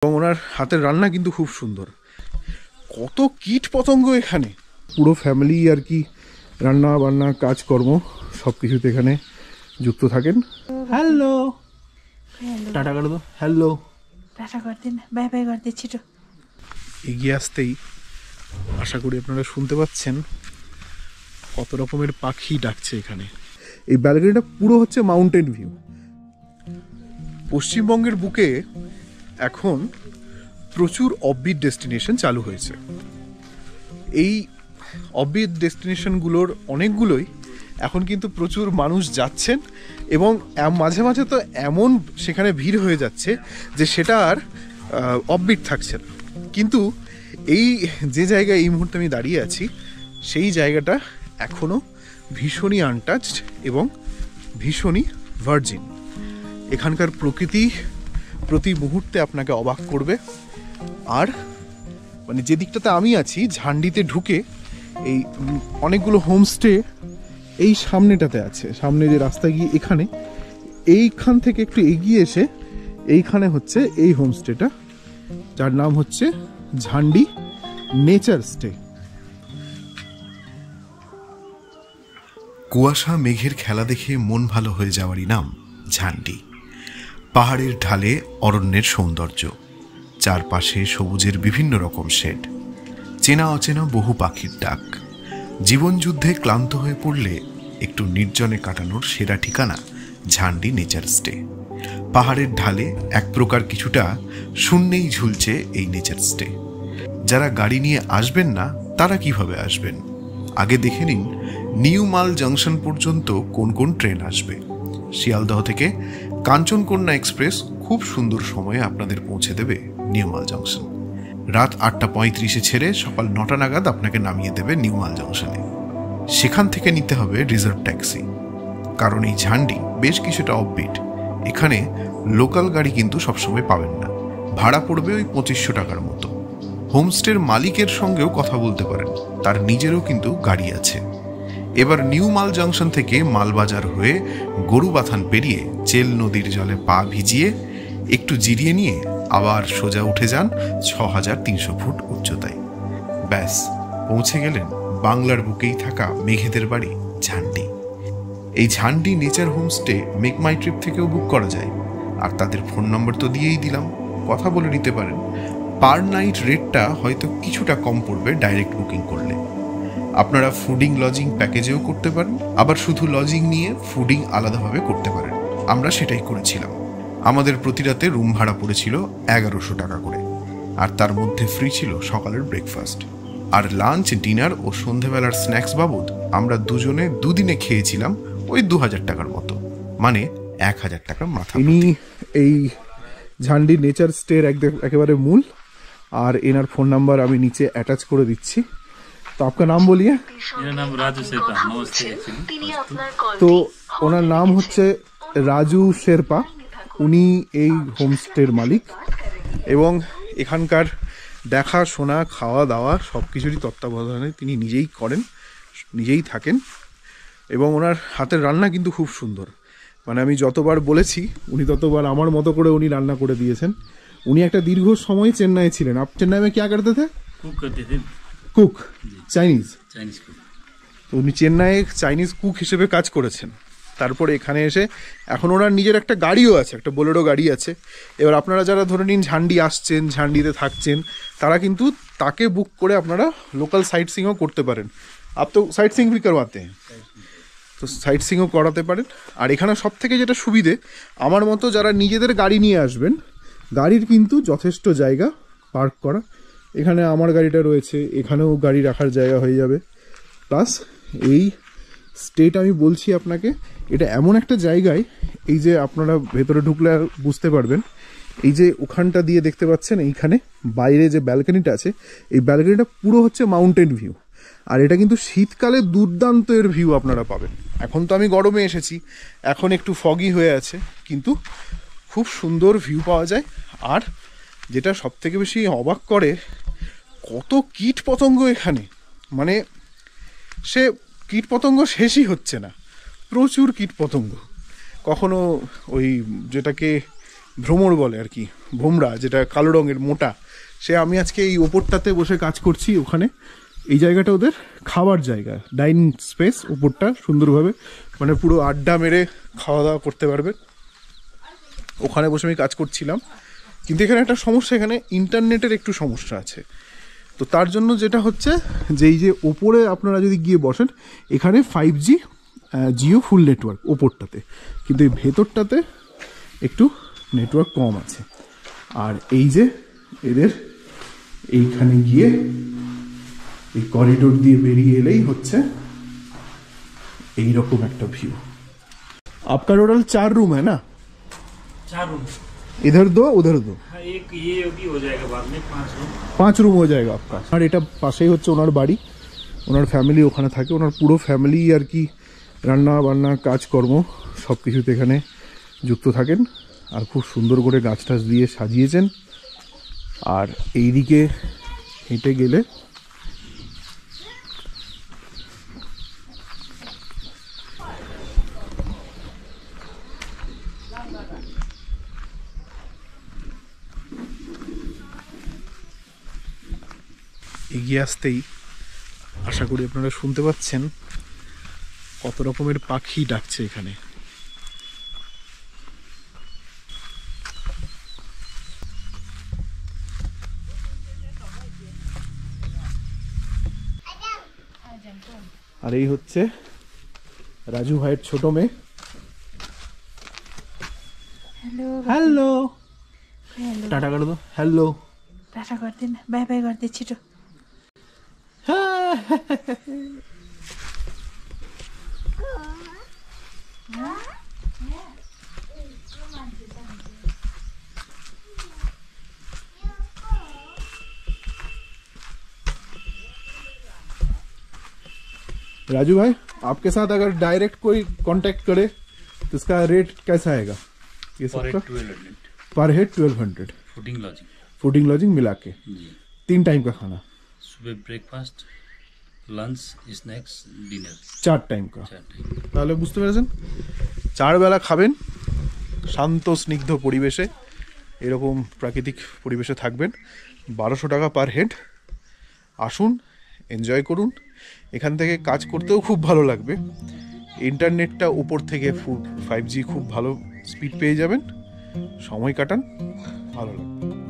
এবং ওনার হাতের রান্না কিন্তু খুব সুন্দর। কত কীট পতঙ্গ এখানে, পুরো ফ্যামিলি আর কি রান্না বান্না কাজকর্ম সব কিছুতে এখানে যুক্ত থাকেন। হ্যালো টাটা করে দাও, হ্যালো টাটা করে দিন, বাই বাই করে দিচ্ছি। তো এগিয়ে আসতেই আশা করি আপনারা শুনতে পাচ্ছেন কত রকমের পাখি ডাকছে এখানে। এই ব্যালকনিটা পুরো হচ্ছে মাউন্টেন ভিউ। পশ্চিমবঙ্গের বুকে এখন প্রচুর অফবিট ডেস্টিনেশন চালু হয়েছে। এই অফবিট ডেস্টিনেশনগুলোর অনেকগুলোই এখন কিন্তু প্রচুর মানুষ যাচ্ছেন এবং মাঝে মাঝে তো এমন সেখানে ভিড় হয়ে যাচ্ছে যে সেটা আর অফবিট থাকছে না। কিন্তু এই যে জায়গায় এই মুহূর্তে আমি দাঁড়িয়ে আছি সেই জায়গাটা এখনও ভীষণই আনটাচড এবং ভীষণই ভার্জিন। এখানকার প্রকৃতি প্রতি মুহূর্তে আপনাকে অবাক করবে। আর মানে যে দিকটাতে আমি আছি ঝান্ডিতে ঢুকে এই অনেকগুলো হোমস্টে এই সামনেটাতে আছে, সামনে যে রাস্তা গিয়ে এখানে, এইখান থেকে একটু এগিয়ে এসে এইখানে হচ্ছে এই হোমস্টেটা, যার নাম হচ্ছে ঝান্ডি নেচার স্টে। কুয়াশা মেঘের খেলা দেখে মন ভালো হয়ে যাওয়ারই নাম ঝান্ডি। পাহাড়ের ঢালে অরণ্যের সৌন্দর্য, চারপাশে সবুজের বিভিন্ন রকম শেড, চেনা অচেনা বহু পাখির ডাক। জীবনযুদ্ধে ক্লান্ত হয়ে পড়লে একটু নির্জনে কাটানোর সেরা ঠিকানা ঝান্ডি নেচার স্টে। পাহাড়ের ঢালে এক প্রকার কিছুটা শূন্যেই ঝুলছে এই নেচার স্টে। যারা গাড়ি নিয়ে আসবেন না তারা কিভাবে আসবেন? আগে দেখে নিন নিউ মাল জংশন পর্যন্ত কোন কোন ট্রেন আসবে। শিয়ালদহ থেকে কাঞ্চনকন্যা এক্সপ্রেস খুব সুন্দর সময়ে আপনাদের পৌঁছে দেবে নিউ মাল জংশন। রাত 8:35 ছেড়ে সকাল 9টা নাগাদ আপনাকে নামিয়ে দেবে নিউ মাল জংশনে। সেখান থেকে নিতে হবে রিজার্ভ ট্যাক্সি, কারণ এই ঝান্ডি বেশ কিছুটা অফবিট। এখানে লোকাল গাড়ি কিন্তু সবসময় পাবেন না, ভাড়া পড়বে ওই 2500 টাকার মতো। হোমস্টের মালিকের সঙ্গেও কথা বলতে পারেন, তার নিজেরও কিন্তু গাড়ি আছে। এবার নিউ মাল জংশন থেকে মালবাজার হয়ে গরুবাথান পেরিয়ে চেল নদীর জলে পা ভিজিয়ে একটু জিরিয়ে নিয়ে আবার সোজা উঠে যান 6300 ফুট উচ্চতায়। ব্যাস পৌঁছে গেলেন বাংলার বুকেই থাকা মেঘেদের বাড়ি ঝান্ডি। এই ঝান্ডি নেচার হোমস্টে মেক মাই ট্রিপ থেকেও বুক করা যায়। আর তাদের ফোন নম্বর তো দিয়েই দিলাম, কথা বলে নিতে পারেন। পার নাইট রেটটা হয়তো কিছুটা কম পড়বে ডাইরেক্ট বুকিং করলে। আপনারা ফুডিং লজিং প্যাকেজেও করতে পারেন, আবার শুধু লজিং নিয়ে ফুডিং আলাদাভাবে করতে পারেন। আমরা সেটাই করেছিলাম। আমাদের প্রতি রাতে রুম ভাড়া পড়েছিল 1100 টাকা করে, আর তার মধ্যে ফ্রি ছিল সকালের ব্রেকফাস্ট। আর লাঞ্চ, ডিনার ও সন্ধেবেলার স্ন্যাক্স বাবদ আমরা দুজনে দুদিনে খেয়েছিলাম ওই 2000 টাকার মতো, মানে 1000 টাকা মাথা। ইনি এই ঝান্ডি নেচার স্টের একেবারে মূল, আর এনার ফোন নাম্বার আমি নিচে অ্যাটাচ করে দিচ্ছি। তো আপনার নাম বলিয়ে? मेरा नाम राजू शेरपा। नमस्ते। তো ওনার নাম হচ্ছে রাজু শেরপা, উনি এই হোমস্টের মালিক এবং এখানকার দেখাশোনা, খাওয়া দাওয়া সব কিছুরই তত্ত্বাবধানে তিনি নিজেই করেন, নিজেই থাকেন। এবং ওনার হাতের রান্না কিন্তু খুব সুন্দর। মানে আমি যতবার বলেছি উনি ততবার আমার মতো করে উনি রান্না করে দিয়েছেন। উনি একটা দীর্ঘ সময় চেন্নাইয়ে ছিলেন। आप चेन्नई में क्या करते थे? कुक करते थे। Cook, Chinese. Chinese cook. তো উনি চেন্নাইয়ে চাইনিজ কুক হিসেবে কাজ করেছেন। তারপরে এখানে এসে এখন ওনার নিজের একটা গাড়িও আছে, একটা বোলেরো গাড়ি আছে। এবার আপনারা যারা ধরে নিন ঝান্ডি আসছেন, ঝান্ডিতে থাকছেন, তারা কিন্তু তাকে বুক করে আপনারা লোকাল সাইট সিংও করতে পারেন। আপ তো সাইট সিং ভি করওয়াতে হ্যাঁ, তো সাইট সিংও করাতে পারেন। আর এখানে সব থেকে যেটা সুবিধে, আমার মতো যারা নিজেদের গাড়ি নিয়ে আসবেন, গাড়ির কিন্তু যথেষ্ট জায়গা পার্ক করা। এখানে আমার গাড়িটা রয়েছে, এখানেও গাড়ি রাখার জায়গা হয়ে যাবে। প্লাস এই স্টেট আমি বলছি আপনাকে, এটা এমন একটা জায়গায়, এই যে আপনারা ভেতরে ঢুকলে বুঝতে পারবেন, এই যে ওখানটা দিয়ে দেখতে পাচ্ছেন, এইখানে বাইরে যে ব্যালকনিটা আছে, এই ব্যালকনিটা পুরো হচ্ছে মাউন্টেন ভিউ। আর এটা কিন্তু শীতকালে দুর্দান্ত এর ভিউ আপনারা পাবেন। এখন তো আমি গরমে এসেছি, এখন একটু ফগি হয়ে আছে, কিন্তু খুব সুন্দর ভিউ পাওয়া যায়। আর যেটা সব থেকে বেশি অবাক করে, কত কীট পতঙ্গ এখানে, মানে সে কীট পতঙ্গ শেষই হচ্ছে না, প্রচুর কীট পতঙ্গ। কখনো ওই যেটাকে ভ্রমর বলে আর কি, ভোমরা, যেটা কালো রঙের মোটা, সে আমি আজকে এই ওপরটাতে বসে কাজ করছি। ওখানে এই জায়গাটা ওদের খাবার জায়গা, ডাইনিং স্পেস, ওপরটা সুন্দরভাবে মানে পুরো আড্ডা মেরে খাওয়া দাওয়া করতে পারবে। ওখানে বসে আমি কাজ করছিলাম, কিন্তু এখানে একটা সমস্যা, এখানে ইন্টারনেটের একটু সমস্যা আছে। তো তার জন্য যেটা হচ্ছে যে এই যে ওপরে আপনারা যদি গিয়ে বসেন, এখানে 5G জিও ফুল নেটওয়ার্ক ওপরটাতে, কিন্তু এই ভেতরটাতে একটু নেটওয়ার্ক কম আছে। আর এই যে এদের এইখানে গিয়ে এই করিডোর দিয়ে বেরিয়ে এলেই হচ্ছে এইরকম একটা ভিউ। आपका टोटल 4 रूम है ना? 4 रूम। इधर 2 उधर 2। हाँ, एक ये भी हो जाएगा बाद में, 5 रूम। 5 रूम हो जाएगा आपका। আর এটা পাশেই হচ্ছে ওনার বাড়ি, ওনার ফ্যামিলি ওখানে থাকে, ওনার পুরো ফ্যামিলি আর কি রান্না বান্না কাজকর্ম সব কিছুতে এখানে যুক্ত থাকেন। আর খুব সুন্দর করে গাছ টাছ দিয়ে সাজিয়েছেন। আর এইদিকে হেঁটে গেলে এগিয়ে আসতেই আশা করি আপনারা শুনতে পাচ্ছেন কত রকমের পাখি ডাকছে এখানে। আর এই হচ্ছে রাজু ভাইয়ের ছোট মেয়ে। हेलो হ্যালো, हेलो টাটা করে দাও। হ্যালো, टाटा गर्दैन, बाई बाई गर्दै छिटो। राजू भाई, आपके साथ अगर डायरेक्ट कोई कांटेक्ट करे तो इसका रेट कैसा आएगा ये पर सबका? 1200 पर head 1200, fooding lodging fooding lodging मिला के जी। 3 टाइम का खाना, सुबह breakfast, lunch, snacks, dinner, 4 time का। 4 टाइम। তাহলে বুঝতে পেরেছেন, 4 বেলা খাবেন শান্ত স্নিগ্ধ পরিবেশে, এরকম প্রাকৃতিক পরিবেশে থাকবেন। 1200 টাকা পার হেড। আসুন, এনজয় করুন। এখান থেকে কাজ করতেও খুব ভালো লাগবে। ইন্টারনেটটা উপর থেকে 5G খুব ভালো স্পিড পেয়ে যাবেন, সময় কাটান, ভালো লাগবে।